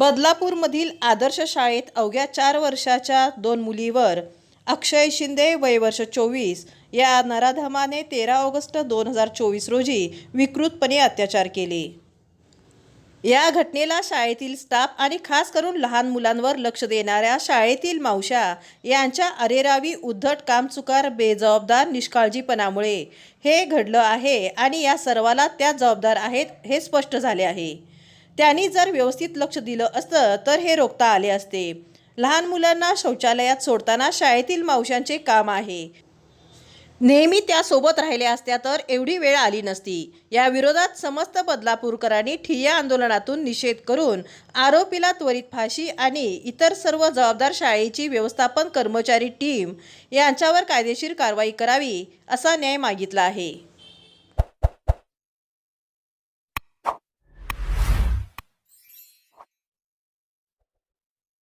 बदलापूरमधील आदर्श शाळेत अवघ्या 4 वर्षाच्या 2 मुलीवर अक्षय शिंदे वय वर्ष 24 या नराधमाने 13 ऑगस्ट 2024 रोजी विकृतपणे अत्याचार केले। या घटनेला शाळेतील स्टाफ आणि खास करून लहान मुलांवर लक्ष देणाऱ्या शाळेतील मावश्या यांच्या अरेरावी, उद्धट, कामचुकार, बेजबाबदार निष्काळजीपणामुळे हे घडलं आहे आणि या सर्वाला त्या जबाबदार आहेत हे स्पष्ट झाले आहे। त्यांनी जर व्यवस्थित लक्ष दिलं असतं तर हे रोखता आले असते। लहान मुलांना शौचालयात सोडताना शाळेतील मावशांचे काम आहे। नेहमी त्या सोबत राहिल्या असत्या तर एवढी वेळ आली नसती। या विरोधात समस्त बदलापूरकरांनी ठिय्या आंदोलनातून निषेध करून आरोपीला त्वरित फाशी आणि इतर सर्व जबाबदार शाळेची व्यवस्थापन कर्मचारी टीम यांच्यावर कायदेशीर कारवाई करावी असा न्याय मागितला आहे।